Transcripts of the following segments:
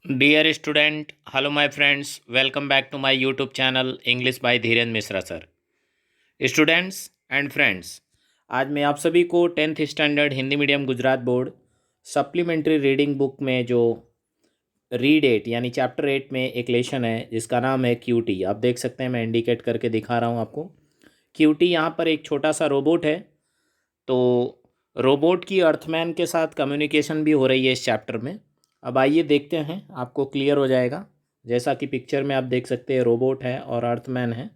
Dear student, hello my friends, welcome back to my YouTube channel English by Dhirendra Mishra sir. Students and friends, आज मैं आप सभी को 10th standard Hindi medium Gujarat board supplementary reading book में जो read 8 यानी chapter 8 में एक लेसन है जिसका नाम है क्यूटी। आप देख सकते हैं, मैं इंडिकेट करके दिखा रहा हूँ आपको। क्यूटी यहाँ पर एक छोटा सा रोबोट है। तो रोबोट की अर्थमैन के साथ कम्युनिकेशन भी हो रही है इस चैप्टर में। अब आइए देखते हैं, आपको क्लियर हो जाएगा। जैसा कि पिक्चर में आप देख सकते हैं, रोबोट है और अर्थमैन है,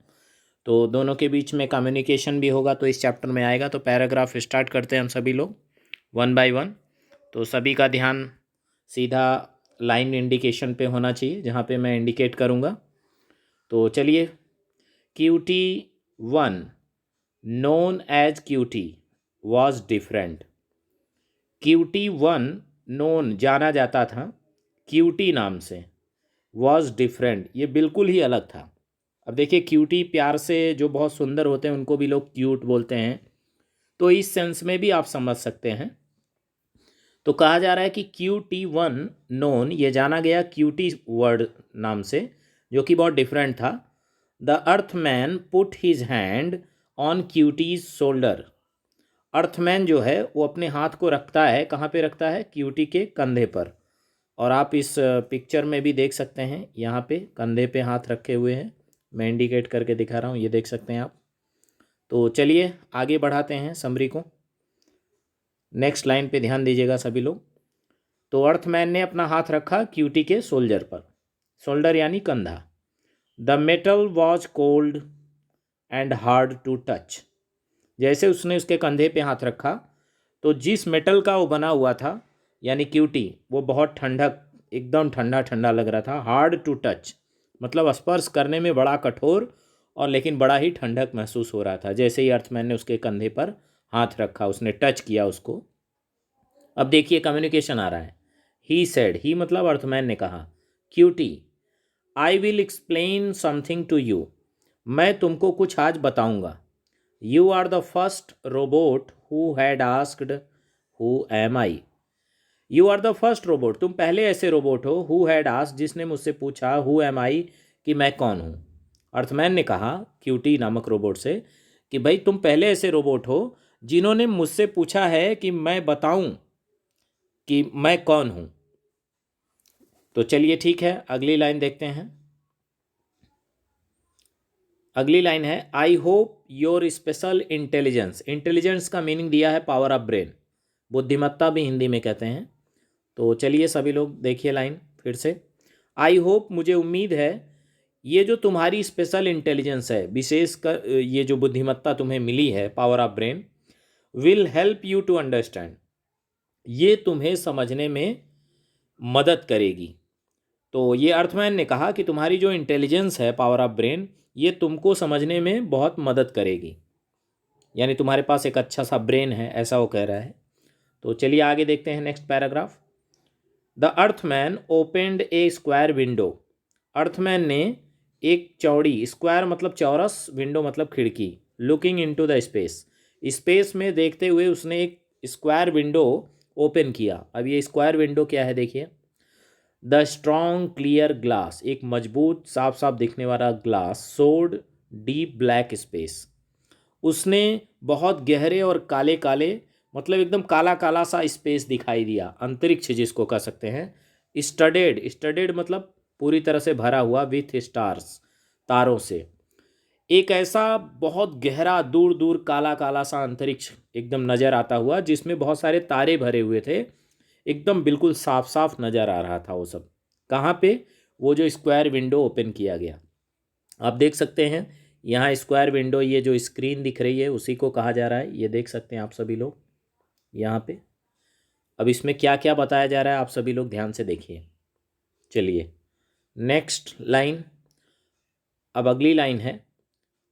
तो दोनों के बीच में कम्युनिकेशन भी होगा, तो इस चैप्टर में आएगा। तो पैराग्राफ स्टार्ट करते हैं हम सभी लोग वन बाय वन। तो सभी का ध्यान सीधा लाइन इंडिकेशन पे होना चाहिए जहाँ पे मैं इंडिकेट करूँगा। तो चलिए, QT one known as QT was different. QT one known जाना जाता था क्यूटी नाम से, वॉज डिफरेंट ये बिल्कुल ही अलग था। अब देखिए, क्यूटी प्यार से जो बहुत सुंदर होते हैं उनको भी लोग क्यूट बोलते हैं, तो इस सेंस में भी आप समझ सकते हैं। तो कहा जा रहा है कि क्यूटी वन नोन ये जाना गया क्यूटी वर्ड नाम से, जो कि बहुत डिफरेंट था। The Earthman put his hand on Qutie's shoulder. Earthman जो है वो अपने हाथ को रखता है, कहाँ पे रखता है? क्यूटी के कंधे पर। और आप इस पिक्चर में भी देख सकते हैं, यहाँ पे कंधे पे हाथ रखे हुए हैं। मैं इंडिकेट करके दिखा रहा हूँ, ये देख सकते हैं आप। तो चलिए आगे बढ़ाते हैं समरी को। नेक्स्ट लाइन पे ध्यान दीजिएगा सभी लोग। तो अर्थमैन ने अपना हाथ रखा क्यूटी के शोल्डर पर। शोल्डर यानी कंधा। The metal was cold and hard to touch. जैसे उसने उसके कंधे पे हाथ रखा, तो जिस मेटल का वो बना हुआ था यानी क्यूटी, वो बहुत ठंडक, एकदम ठंडा ठंडा लग रहा था। हार्ड टू टच मतलब स्पर्श करने में बड़ा कठोर और लेकिन बड़ा ही ठंडक महसूस हो रहा था। जैसे ही अर्थमैन ने उसके कंधे पर हाथ रखा, उसने टच किया उसको। अब देखिए कम्युनिकेशन आ रहा है। ही सेड, ही मतलब अर्थमैन ने कहा, QT I will explain something to you. मैं तुमको कुछ आज बताऊंगा। You are the first robot who had asked who am I. You are the first robot, तुम पहले ऐसे रोबोट हो, हु हैड आस्क्ड जिसने मुझसे पूछा, हु एम आई कि मैं कौन हूँ। अर्थमैन ने कहा क्यूटी नामक रोबोट से कि भाई तुम पहले ऐसे रोबोट हो जिन्होंने मुझसे पूछा है कि मैं बताऊं कि मैं कौन हूँ। तो चलिए ठीक है, अगली लाइन देखते हैं। अगली लाइन है, I hope your special intelligence. Intelligence का मीनिंग दिया है पावर ऑफ ब्रेन, बुद्धिमत्ता भी हिंदी में कहते हैं। तो चलिए सभी लोग देखिए लाइन फिर से। आई होप मुझे उम्मीद है, ये जो तुम्हारी स्पेशल इंटेलिजेंस है, विशेष कर ये जो बुद्धिमत्ता तुम्हें मिली है, power of brain, will help you to understand, ये तुम्हें समझने में मदद करेगी। तो ये अर्थमैन ने कहा कि तुम्हारी जो इंटेलिजेंस है, पावर ऑफ ब्रेन, ये तुमको समझने में बहुत मदद करेगी, यानी तुम्हारे पास एक अच्छा सा ब्रेन है, ऐसा वो कह रहा है। तो चलिए आगे देखते हैं next paragraph. The Earthman opened a square window. Earthman ने एक चौड़ी, स्क्वायर मतलब चौरस, विंडो मतलब खिड़की, looking into the space, space में देखते हुए उसने एक स्क्वायर विंडो ओपन किया। अब ये स्क्वायर विंडो क्या है देखिए। द स्ट्रॉन्ग क्लियर ग्लास, एक मजबूत साफ साफ दिखने वाला ग्लास, सोड डीप ब्लैक स्पेस, उसने बहुत गहरे और काले काले, मतलब एकदम काला काला सा स्पेस दिखाई दिया, अंतरिक्ष जिसको कह सकते हैं। स्टडेड, स्टडेड मतलब पूरी तरह से भरा हुआ, विथ स्टार्स, तारों से। एक ऐसा बहुत गहरा दूर दूर काला काला सा अंतरिक्ष एकदम नज़र आता हुआ, जिसमें बहुत सारे तारे भरे हुए थे, एकदम बिल्कुल साफ साफ नज़र आ रहा था वो सब। कहाँ पे? वो जो स्क्वायर विंडो ओपन किया गया, आप देख सकते हैं यहाँ स्क्वायर विंडो, ये जो स्क्रीन दिख रही है उसी को कहा जा रहा है, ये देख सकते हैं आप सभी लोग यहाँ पे। अब इसमें क्या क्या बताया जा रहा है आप सभी लोग ध्यान से देखिए। चलिए नेक्स्ट लाइन, अब अगली लाइन है,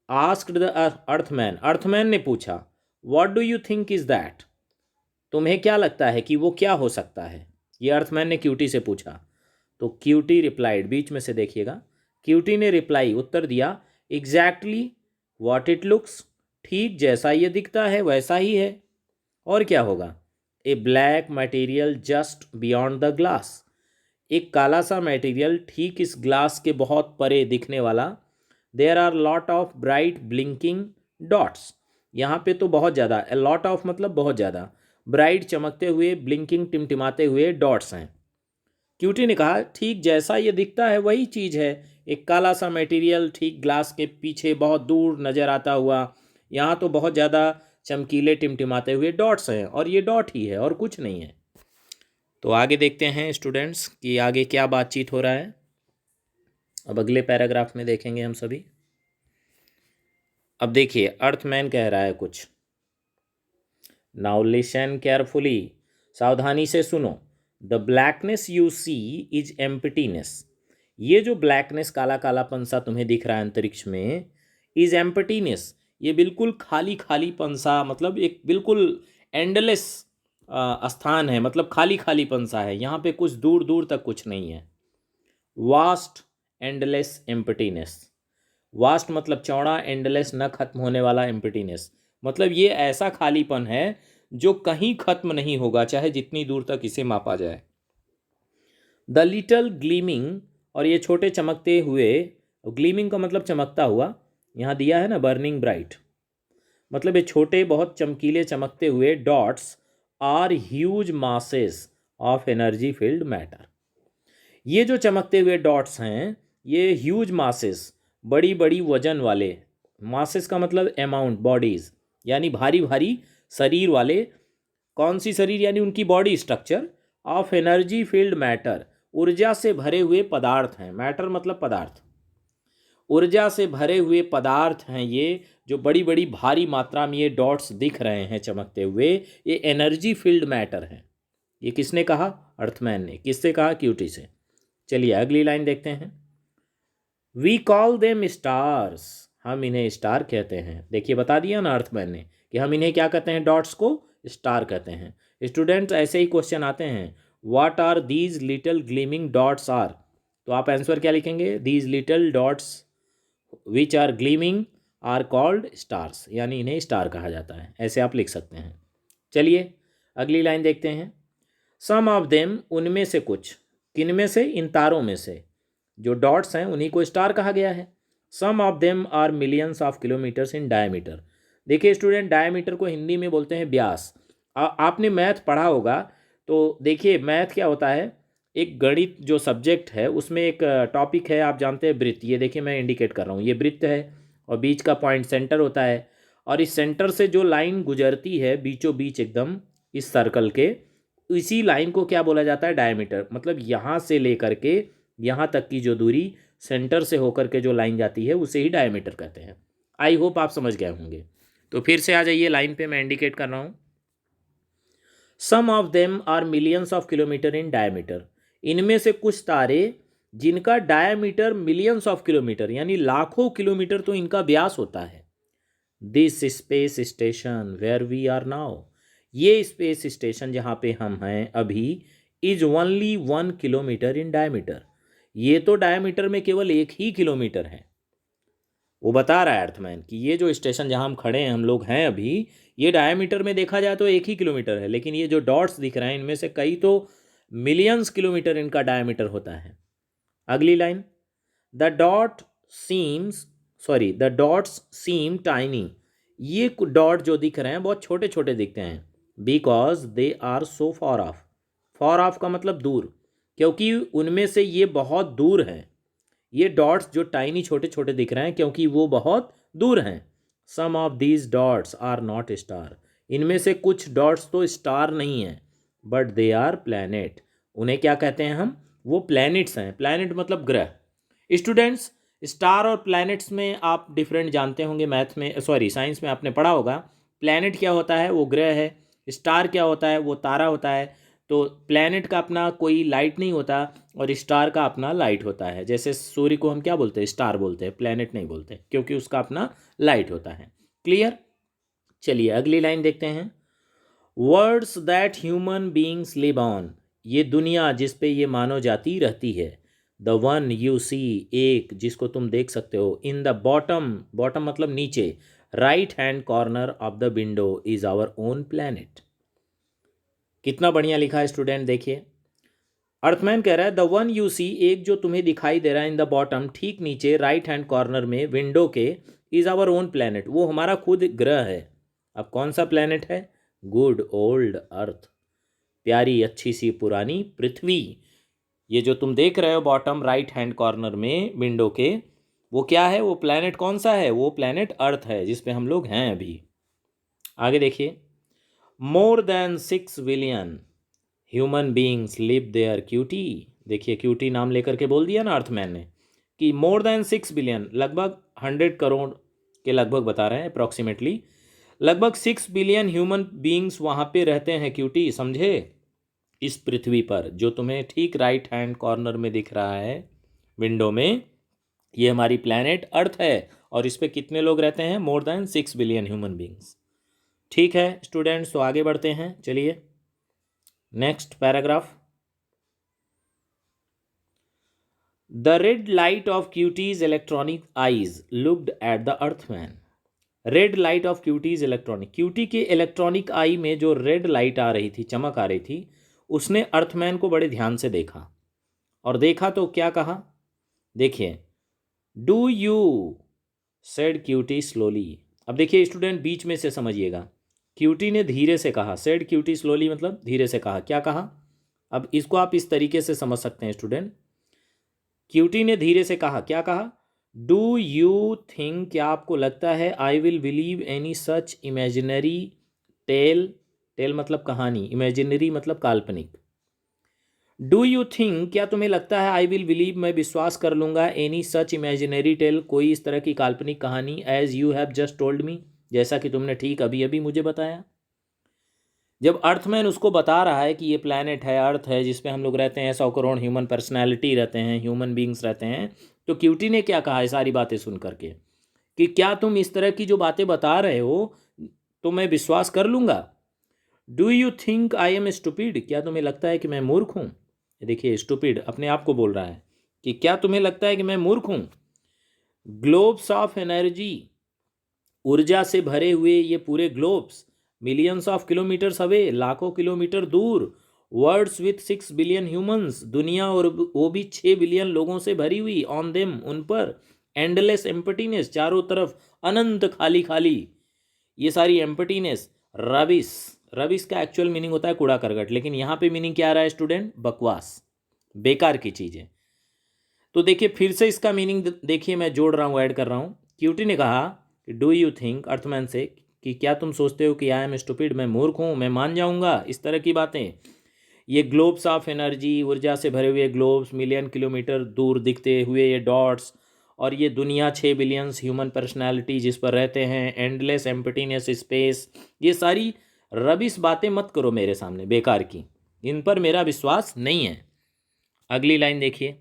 आस्क्ड द अर्थमैन, अर्थमैन ने पूछा, what do you think is that, तुम्हें क्या लगता है कि वो क्या हो सकता है? ये अर्थमैन ने क्यूटी से पूछा। तो क्यूटी रिप्लाइड, बीच में से देखिएगा, क्यूटी ने रिप्लाई उत्तर दिया, एग्जैक्टली व्हाट इट लुक्स, ठीक जैसा ये दिखता है वैसा ही है, और क्या होगा? A black material just beyond the glass, एक काला सा मटेरियल ठीक इस ग्लास के बहुत परे दिखने वाला। There are lot of bright blinking dots. यहाँ पे तो बहुत ज़्यादा, लॉट ऑफ मतलब बहुत ज़्यादा, ब्राइट चमकते हुए, ब्लिंकिंग टिमटिमाते हुए डॉट्स हैं। क्यूटी ने कहा ठीक जैसा ये दिखता है वही चीज़ है, एक काला सा मटेरियल ठीक ग्लास के पीछे बहुत दूर नज़र आता हुआ। यहाँ तो बहुत ज़्यादा चमकीले टिमटिमाते हुए डॉट्स हैं और ये डॉट ही है और कुछ नहीं है। तो आगे देखते हैं स्टूडेंट्स कि आगे क्या बातचीत हो रहा है। अब अगले पैराग्राफ में देखेंगे हम सभी। अब देखिए अर्थमैन कह रहा है कुछ। नाउ लिसन केयरफुली, सावधानी से सुनो। The blackness you see is emptiness. ये जो ब्लैकनेस, काला कालापन सा तुम्हें दिख रहा है अंतरिक्ष में, इज एम्प्टीनेस, ये बिल्कुल खाली खालीपन सा, मतलब एक बिल्कुल एंडलेस स्थान है, मतलब खाली खालीपन सा है। यहाँ पे कुछ दूर दूर तक कुछ नहीं है। Vast endless emptiness. वास्ट मतलब चौड़ा, एंडलेस न खत्म होने वाला, एम्प्टीनेस मतलब ये ऐसा खालीपन है जो कहीं खत्म नहीं होगा, चाहे जितनी दूर तक इसे मापा जाए। द लिटल ग्लीमिंग, और ये छोटे चमकते हुए, ग्लीमिंग का मतलब चमकता हुआ, यहाँ दिया है ना बर्निंग ब्राइट, मतलब ये छोटे बहुत चमकीले चमकते हुए dots are huge masses of energy field matter. ये जो चमकते हुए डॉट्स हैं ये ह्यूज मासेस, बड़ी बड़ी वजन वाले, मासेस का मतलब अमाउंट, बॉडीज यानी भारी भारी शरीर वाले। कौन सी शरीर? यानी उनकी body structure. Of energy field matter, ऊर्जा से भरे हुए पदार्थ हैं। मैटर मतलब पदार्थ, ऊर्जा से भरे हुए पदार्थ हैं ये, जो बड़ी बड़ी भारी मात्रा में ये डॉट्स दिख रहे हैं चमकते हुए, ये एनर्जी फील्ड मैटर हैं। ये किसने कहा? अर्थमैन ने। किससे कहा? क्यूटी से। चलिए अगली लाइन देखते हैं। वी कॉल देम स्टार्स, हम इन्हें स्टार कहते हैं। देखिए बता दिया ना अर्थमैन ने कि हम इन्हें क्या कहते हैं, डॉट्स को स्टार कहते हैं। स्टूडेंट्स ऐसे ही क्वेश्चन आते हैं, what are these little gleaming dots are, तो आप आंसर क्या लिखेंगे? These little dots which are gleaming are called stars, यानी इन्हें स्टार कहा जाता है, ऐसे आप लिख सकते हैं। चलिए अगली लाइन देखते हैं। सम ऑफ देम, उनमें से कुछ, किन में से? इन तारों में से, जो डॉट्स हैं उन्हीं को स्टार कहा गया है। Some of them are millions of kilometres in diameter. देखिए स्टूडेंट, डायमीटर को हिंदी में बोलते हैं व्यास। आपने मैथ पढ़ा होगा, तो देखिए मैथ क्या होता है, एक गणित जो सब्जेक्ट है उसमें एक टॉपिक है, आप जानते हैं वृत्त। ये देखिए मैं इंडिकेट कर रहा हूँ, ये वृत्त है और बीच का पॉइंट सेंटर होता है, और इस सेंटर से जो लाइन गुजरती है बीचों बीच एकदम इस सर्कल के, इसी लाइन को क्या बोला जाता है? डायमीटर। मतलब यहाँ से लेकर के यहाँ तक की जो दूरी, सेंटर से होकर के जो लाइन जाती है उसे ही डायमीटर कहते हैं। आई होप आप समझ गए होंगे। तो फिर से आ जाइए लाइन पे, मैं इंडिकेट कर रहा हूँ। Some of them are millions of kilometre in diameter, इनमें से कुछ तारे जिनका डायमीटर मिलियंस ऑफ किलोमीटर यानी लाखों किलोमीटर तो इनका व्यास होता है। This space station where we are now, ये स्पेस स्टेशन जहाँ पे हम हैं अभी, is only 1 kilometre in diameter, ये तो डायमीटर में केवल 1 ही किलोमीटर है। वो बता रहा है अर्थमैन कि ये जो स्टेशन जहाँ हम खड़े हैं, हम लोग हैं अभी, ये डायमीटर में देखा जाए तो 1 ही किलोमीटर है, लेकिन ये जो डॉट्स दिख रहे हैं इनमें से कई तो मिलियंस किलोमीटर इनका डायमीटर होता है। अगली line, the dot seems the dots seem tiny, ये डॉट जो दिख रहे हैं बहुत छोटे छोटे दिखते हैं। Because they are so far off, far off का मतलब दूर, क्योंकि उनमें से ये बहुत दूर हैं। ये डॉट्स जो टाइनी छोटे छोटे दिख रहे हैं क्योंकि वो बहुत दूर हैं। Some of these dots are not star, इनमें से कुछ डॉट्स तो स्टार नहीं हैं, बट दे आर प्लैनेट, उन्हें क्या कहते हैं हम? वो प्लैनेट्स हैं। प्लैनेट मतलब ग्रह। स्टूडेंट्स, स्टार और प्लैनेट्स में आप डिफरेंट जानते होंगे, मैथ में साइंस में आपने पढ़ा होगा। प्लैनेट क्या होता है? वो ग्रह है। स्टार क्या होता है? वो तारा होता है। तो प्लैनेट का अपना कोई लाइट नहीं होता और स्टार का अपना लाइट होता है। जैसे सूर्य को हम क्या बोलते हैं? स्टार बोलते हैं, प्लैनेट नहीं बोलते, क्योंकि उसका अपना लाइट होता है। क्लियर? चलिए अगली लाइन देखते हैं। Words that human beings live on, ये दुनिया जिस पे ये मानव जाति रहती है। द वन यू सी, एक जिसको तुम देख सकते हो। इन द बॉटम, बॉटम मतलब नीचे, right hand corner of the window is our own planet. कितना बढ़िया लिखा है स्टूडेंट, देखिए अर्थमैन कह रहा है द वन यू सी, एक जो तुम्हें दिखाई दे रहा है इन द बॉटम, ठीक नीचे राइट हैंड कॉर्नर में विंडो के, इज आवर ओन प्लैनेट, वो हमारा खुद ग्रह है। अब कौन सा प्लैनेट है? गुड ओल्ड अर्थ, प्यारी अच्छी सी पुरानी पृथ्वी। ये जो तुम देख रहे हो बॉटम राइट हैंड कॉर्नर में विंडो के, वो क्या है? वो प्लैनेट कौन सा है? वो प्लैनेट अर्थ है, जिस पे हम लोग हैं अभी। आगे देखिए, more than 6 billion human beings live there, QT. देखिए क्यूटी नाम लेकर के बोल दिया ना अर्थमैन ने कि मोर देन 6 बिलियन, लगभग 100 करोड़ के लगभग बता रहे हैं अप्रॉक्सीमेटली, लगभग 6 बिलियन ह्यूमन बींग्स वहाँ पे रहते हैं क्यूटी, समझे? इस पृथ्वी पर जो तुम्हें ठीक राइट हैंड कॉर्नर में दिख रहा है विंडो में, ये हमारी प्लैनेट अर्थ है, और इस पे कितने लोग रहते हैं? More than 6 billion human beings. ठीक है स्टूडेंट्स, तो आगे बढ़ते हैं, चलिए next paragraph. The red light of Qutie's electronic eyes looked at the Earthman. Red light of Qutie's electronic, Qutie के इलेक्ट्रॉनिक आई में जो रेड लाइट आ रही थी, चमक आ रही थी, उसने अर्थमैन को बड़े ध्यान से देखा, और देखा तो क्या कहा? देखिए, do you said cutie slowly. अब देखिए स्टूडेंट, बीच में से समझिएगा, क्यूटी ने धीरे से कहा, सेड क्यूटी स्लोली मतलब धीरे से कहा, क्या कहा? अब इसको आप इस तरीके से समझ सकते हैं स्टूडेंट, क्यूटी ने धीरे से कहा, क्या कहा? डू यू थिंक, क्या आपको लगता है, I will believe any such imaginary tale, tale मतलब कहानी, इमेजिनरी मतलब काल्पनिक। डू यू थिंक, क्या तुम्हें लगता है, आई विल बिलीव, मैं विश्वास कर लूंगा, एनी सच इमेजिनरी टेल, कोई इस तरह की काल्पनिक कहानी, as you have just told me, जैसा कि तुमने ठीक अभी अभी मुझे बताया। जब अर्थमैन उसको बता रहा है कि ये प्लैनेट है, अर्थ है, जिसपे हम लोग रहते हैं, 100 करोड़ ह्यूमन पर्सनैलिटी रहते हैं, ह्यूमन बींग्स रहते हैं, तो क्यूटी ने क्या कहा है सारी बातें सुन करके, कि क्या तुम इस तरह की जो बातें बता रहे हो तो मैं विश्वास कर लूँगा। Do you think I am stupid, क्या तुम्हें लगता है कि मैं मूर्ख हूँ? देखिए स्टूपिड अपने आप को बोल रहा है कि क्या तुम्हें लगता है कि मैं मूर्ख हूँ? ग्लोब्स ऑफ एनर्जी, ऊर्जा से भरे हुए ये पूरे globes, millions of kilometres away, लाखों किलोमीटर दूर, वर्ड्स विथ 6 बिलियन ह्यूमंस, दुनिया और वो भी 6 बिलियन लोगों से भरी हुई, ऑन देम, उन पर, एंडलेस एम्पटीनेस, चारों तरफ अनंत खाली खाली, ये सारी एम्पटीनेस, रबिस, रबिस का एक्चुअल मीनिंग होता है कूड़ा करकट, लेकिन यहाँ पे मीनिंग क्या आ रहा है स्टूडेंट? बकवास, बेकार की चीज़ें। तो देखिए फिर से इसका मीनिंग देखिए, मैं जोड़ रहा हूँ, ऐड कर रहा हूँ। क्यूटी ने कहा कि डू यू थिंक, अर्थमैन से, कि क्या तुम सोचते हो कि आई एम स्टूपिड, मैं मूर्ख हूँ, मैं मान जाऊँगा इस तरह की बातें? ये ग्लोब्स ऑफ एनर्जी, ऊर्जा से भरे हुए ग्लोब्स, मिलियन किलोमीटर दूर दिखते हुए ये डॉट्स, और ये दुनिया 6 बिलियंस ह्यूमन पर्सनैलिटी जिस पर रहते हैं, एंडलेस एम्पटीनेस स्पेस, ये सारी रबिश बातें मत करो मेरे सामने, बेकार की, इन पर मेरा विश्वास नहीं है। अगली लाइन देखिए,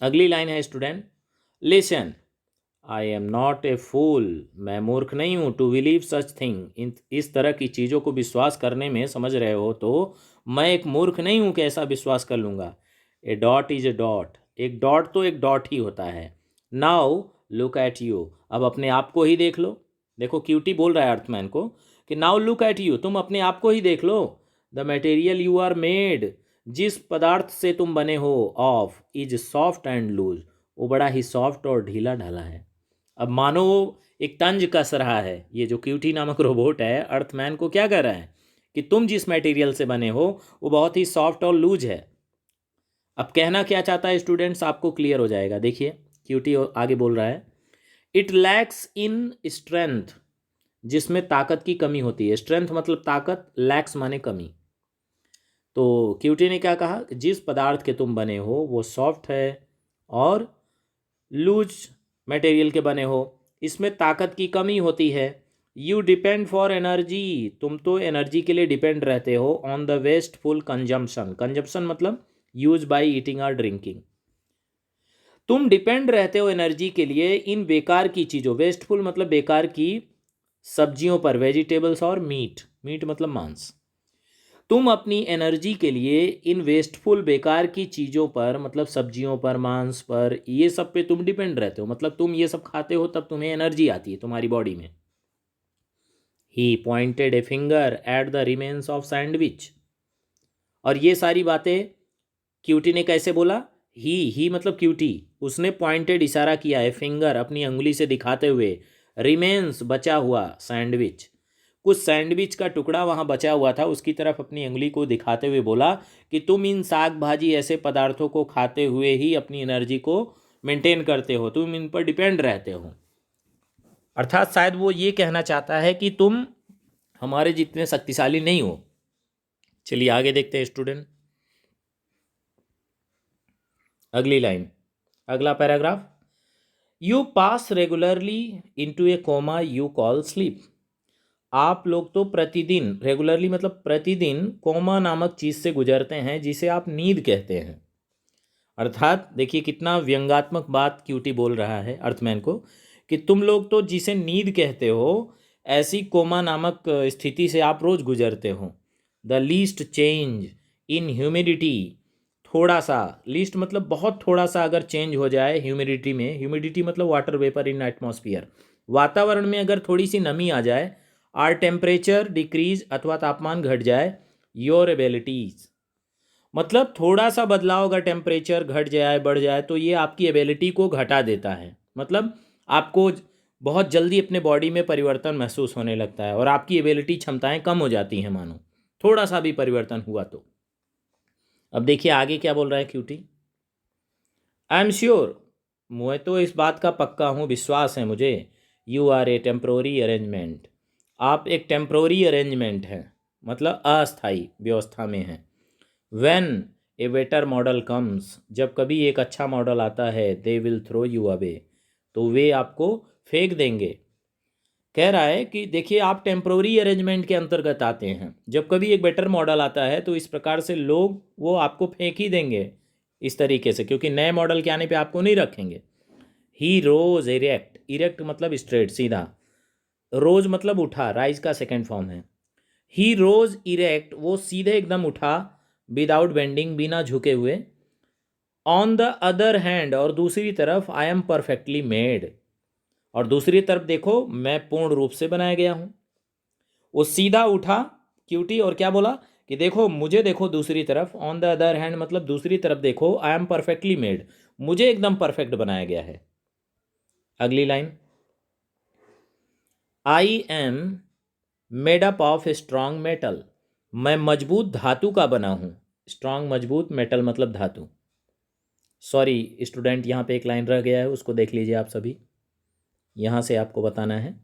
अगली लाइन है student, listen, I am not a fool, मैं मूर्ख नहीं हूँ, टू बिलीव सच थिंग, इस तरह की चीज़ों को विश्वास करने में, समझ रहे हो, तो मैं एक मूर्ख नहीं हूँ कि ऐसा विश्वास कर लूँगा। ए डॉट इज ए डॉट, एक डॉट तो एक डॉट ही होता है। नाउ लुक एट यू, अब अपने आप को ही देख लो। देखो क्यूटी बोल रहा है अर्थमैन को कि नाउ लुक एट यू, तुम अपने आप को ही देख लो। The material you are made, जिस पदार्थ से तुम बने हो, of, is soft and loose, वो बड़ा ही सॉफ्ट और ढीला ढाला है। अब मानो वो एक तंज कस रहा है, ये जो क्यूटी नामक रोबोट है, अर्थमैन को क्या कह रहा है कि तुम जिस मटेरियल से बने हो वो बहुत ही सॉफ्ट और लूज है। अब कहना क्या चाहता है स्टूडेंट्स, आपको क्लियर हो जाएगा, देखिए क्यूटी आगे बोल रहा है, इट लैक्स इन स्ट्रेंथ, जिसमें ताकत की कमी होती है, स्ट्रेंथ मतलब ताकत, लैक्स माने कमी। तो क्यूटी ने क्या कहा, जिस पदार्थ के तुम बने हो वो सॉफ्ट है और लूज मटेरियल के बने हो, इसमें ताकत की कमी होती है। यू डिपेंड फॉर एनर्जी, तुम तो एनर्जी के लिए डिपेंड रहते हो, on the wasteful consumption, consumption मतलब यूज बाय ईटिंग और ड्रिंकिंग, तुम डिपेंड रहते हो एनर्जी के लिए इन बेकार की चीज़ों, वेस्टफुल मतलब बेकार की सब्जियों पर, वेजिटेबल्स और मीट, मीट मतलब मांस, तुम अपनी एनर्जी के लिए इन वेस्टफुल बेकार की चीज़ों पर, मतलब सब्जियों पर, मांस पर, ये सब पे तुम डिपेंड रहते हो, मतलब तुम ये सब खाते हो तब तुम्हें एनर्जी आती है तुम्हारी बॉडी में। He pointed a finger at the remains of sandwich, और ये सारी बातें क्यूटी ने कैसे बोला? ही मतलब क्यूटी, उसने पॉइंटेड इशारा किया है, फिंगर अपनी अंगुली से दिखाते हुए, रिमेन्स बचा हुआ सैंडविच, कुछ सैंडविच का टुकड़ा वहाँ बचा हुआ था, उसकी तरफ अपनी अंगुली को दिखाते हुए बोला कि तुम इन साग भाजी ऐसे पदार्थों को खाते हुए ही अपनी एनर्जी को मेंटेन करते हो, तुम इन पर डिपेंड रहते हो। अर्थात शायद वो ये कहना चाहता है कि तुम हमारे जितने शक्तिशाली नहीं हो। चलिए आगे देखते हैं स्टूडेंट, अगली लाइन, अगला paragraph. You pass regularly into a coma you call sleep. आप लोग तो प्रतिदिन, रेगुलरली मतलब प्रतिदिन, कोमा नामक चीज़ से गुजरते हैं जिसे आप नींद कहते हैं। अर्थात देखिए कितना व्यंग्यात्मक बात क्यूटी बोल रहा है अर्थमैन को, कि तुम लोग तो जिसे नींद कहते हो, ऐसी कोमा नामक स्थिति से आप रोज़ गुजरते हो। The least change in humidity, थोड़ा सा, लीस्ट मतलब बहुत थोड़ा सा अगर चेंज हो जाए ह्यूमिडिटी में, ह्यूमिडिटी मतलब वाटर वेपर इन एटमॉस्फियर, वातावरण में अगर थोड़ी सी नमी आ जाए, आर टेम्परेचर डिक्रीज अथवा तापमान घट जाए, योर एबिलिटीज, मतलब थोड़ा सा बदलाव अगर टेम्परेचर घट जाए बढ़ जाए तो ये आपकी एबिलिटी को घटा देता है, मतलब आपको बहुत जल्दी अपने बॉडी में परिवर्तन महसूस होने लगता है और आपकी एबिलिटी क्षमताएं कम हो जाती हैं मानो थोड़ा सा भी परिवर्तन हुआ तो। अब देखिए आगे क्या बोल रहा है क्यूटी। आई एम श्योर, मैं तो इस बात का पक्का हूँ, विश्वास है मुझे, you are a temporary arrangement, आप एक टेम्प्रोरी अरेंजमेंट हैं, मतलब अस्थाई व्यवस्था में हैं। When a better model comes, जब कभी एक अच्छा मॉडल आता है, they will throw you away, तो वे आपको फेंक देंगे। कह रहा है कि देखिए आप टेम्प्रोरी अरेंजमेंट के अंतर्गत आते हैं, जब कभी एक बेटर मॉडल आता है तो इस प्रकार से लोग वो आपको फेंक ही देंगे इस तरीके से, क्योंकि नए मॉडल के आने पे आपको नहीं रखेंगे। ही रोज इरेक्ट, इरेक्ट मतलब स्ट्रेट सीधा, रोज मतलब उठा, राइज का सेकेंड फॉर्म है। ही रोज इरेक्ट, वो सीधे एकदम उठा, विदाउट बेंडिंग, बिना झुके हुए। ऑन द अदर हैंड, और दूसरी तरफ, आई एम परफेक्टली मेड, और दूसरी तरफ देखो मैं पूर्ण रूप से बनाया गया हूँ। वो सीधा उठा क्यूटी और क्या बोला कि देखो मुझे, देखो दूसरी तरफ, ऑन द अदर हैंड मतलब दूसरी तरफ देखो, आई एम परफेक्टली मेड, मुझे एकदम परफेक्ट बनाया गया है। अगली line, I am made up of strong metal, मैं मजबूत धातु का बना हूँ। स्ट्रांग मजबूत, मेटल मतलब धातु। सॉरी स्टूडेंट, यहाँ पे एक लाइन रह गया है, उसको देख लीजिए आप सभी, यहाँ से आपको बताना है।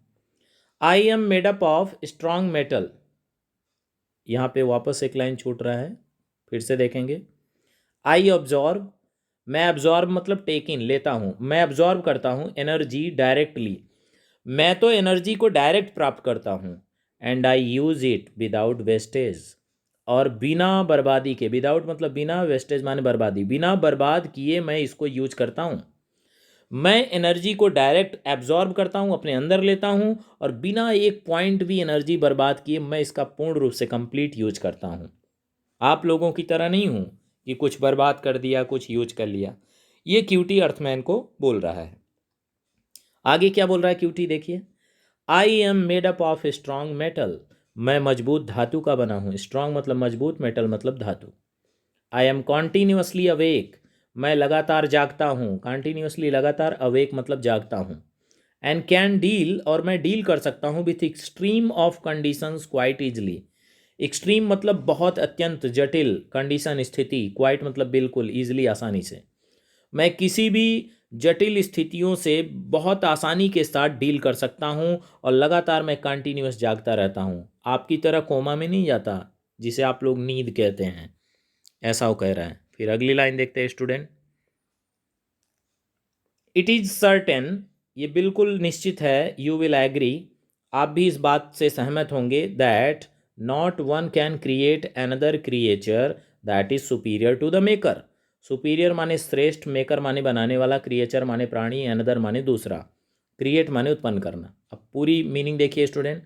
I am made up of strong metal, यहाँ पे वापस एक लाइन छूट रहा है, फिर से देखेंगे। आई ऑब्जॉर्व, मैं ऑब्जॉर्व मतलब टेक इन, लेता हूँ, मैं ऑब्जॉर्व करता हूँ एनर्जी डायरेक्टली, मैं तो एनर्जी को डायरेक्ट प्राप्त करता हूँ। And I use it without wastage, और बिना बर्बादी के, विदाउट मतलब बिना, वेस्टेज माने बर्बादी, बिना बर्बाद किए मैं इसको यूज करता हूँ। मैं एनर्जी को डायरेक्ट एब्जॉर्ब करता हूँ, अपने अंदर लेता हूँ, और बिना एक पॉइंट भी एनर्जी बर्बाद किए मैं इसका पूर्ण रूप से कंप्लीट यूज करता हूँ। आप लोगों की तरह नहीं हूँ कि कुछ बर्बाद कर दिया कुछ यूज कर लिया। ये क्यूटी अर्थमैन को बोल रहा है। आगे क्या बोल रहा है क्यूटी देखिए। I am made up of strong metal, मैं मजबूत धातु का बना हूँ। स्ट्रांग मतलब मजबूत, मेटल मतलब धातु। आई एम कॉन्टीन्यूसली अवेक, मैं लगातार जागता हूँ। कॉन्टीन्यूसली लगातार, अवेक मतलब जागता हूँ। एंड कैन डील, और मैं डील कर सकता हूँ, with extreme of conditions quite easily. Extreme मतलब बहुत अत्यंत जटिल, कंडीशन स्थिति, क्वाइट मतलब बिल्कुल, ईजिली आसानी से। मैं किसी भी जटिल स्थितियों से बहुत आसानी के साथ डील कर सकता हूँ, और लगातार मैं कंटिन्यूस जागता रहता हूँ। आपकी तरह कोमा में नहीं जाता जिसे आप लोग नींद कहते हैं, ऐसा वो कह रहा है। फिर अगली लाइन देखते हैं स्टूडेंट। इट इज़ सर्टेन, ये बिल्कुल निश्चित है, यू विल एग्री, आप भी इस बात से सहमत होंगे, that not one can create another creature that is superior to the maker. Superior माने श्रेष्ठ, मेकर माने बनाने वाला, क्रिएचर माने प्राणी, अनदर माने दूसरा, क्रिएट माने उत्पन्न करना। अब पूरी मीनिंग देखिए स्टूडेंट।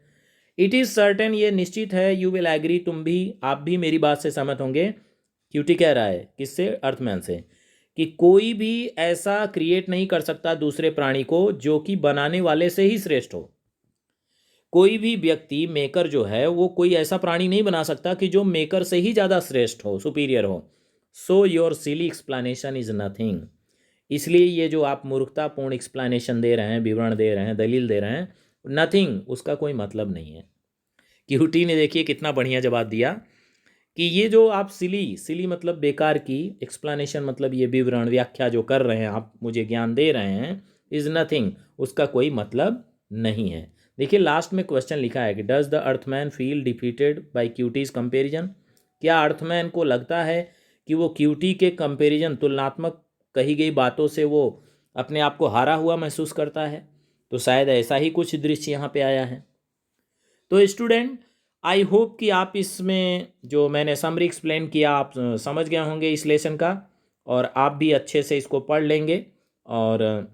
इट इज़ सर्टेन, ये निश्चित है, यू विल एग्री, तुम भी, आप भी मेरी बात से सहमत होंगे। क्यूटी कह रहा है, किससे? अर्थमैन से, कि कोई भी ऐसा क्रिएट नहीं कर सकता दूसरे प्राणी को जो कि बनाने वाले से ही श्रेष्ठ हो। कोई भी व्यक्ति मेकर जो है वो कोई ऐसा प्राणी नहीं बना सकता कि जो मेकर से ही ज़्यादा श्रेष्ठ हो, सुपीरियर हो। So your silly explanation is nothing. इसलिए ये जो आप मूर्खतापूर्ण एक्सप्लेनेशन दे रहे हैं, विवरण दे रहे हैं, दलील दे रहे हैं, नथिंग, उसका कोई मतलब नहीं है। क्यूटी ने देखिए कितना बढ़िया जवाब दिया कि ये जो आप सिली मतलब बेकार की, एक्सप्लेनेशन मतलब ये विवरण व्याख्या जो कर रहे हैं आप, मुझे ज्ञान दे रहे हैं, इज़ नथिंग, उसका कोई मतलब नहीं है। देखिए लास्ट में क्वेश्चन लिखा है कि does the Earthman feel defeated by Qutie's comparison. क्या अर्थमैन को लगता है कि वो क्यूटी के कंपेरिजन, तुलनात्मक कही गई बातों से वो अपने आप को हारा हुआ महसूस करता है? तो शायद ऐसा ही कुछ दृश्य यहाँ पे आया है। तो स्टूडेंट, आई होप कि आप इसमें जो मैंने समरी एक्सप्लेन किया आप समझ गए होंगे इस लेसन का, और आप भी अच्छे से इसको पढ़ लेंगे। और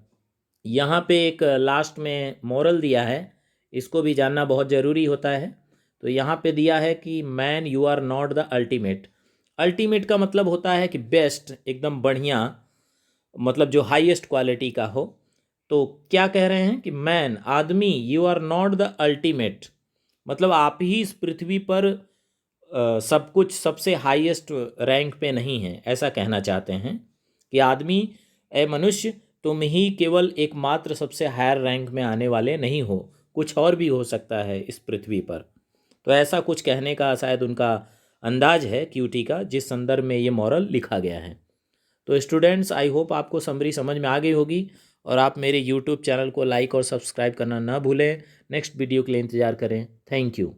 यहाँ पे एक लास्ट में मोरल दिया है, इसको भी जानना बहुत ज़रूरी होता है। तो यहाँ पे दिया है कि man you are not the ultimate. Ultimate का मतलब होता है कि बेस्ट, एकदम बढ़िया, मतलब जो हाईएस्ट क्वालिटी का हो। तो क्या कह रहे हैं कि मैन, आदमी, you are not the ultimate, मतलब आप ही इस पृथ्वी पर सब कुछ सबसे हाईएस्ट रैंक पे नहीं है, ऐसा कहना चाहते हैं कि आदमी, ए मनुष्य, तुम ही केवल एकमात्र सबसे हायर रैंक में आने वाले नहीं हो, कुछ और भी हो सकता है इस पृथ्वी पर। तो ऐसा कुछ कहने का शायद उनका अंदाज है क्यूटी का, जिस संदर्भ में ये मॉरल लिखा गया है। तो स्टूडेंट्स, आई होप आपको समरी समझ में आ गई होगी, और आप मेरे यूट्यूब चैनल को लाइक और सब्सक्राइब करना ना भूलें। नेक्स्ट वीडियो के लिए इंतज़ार करें। Thank you.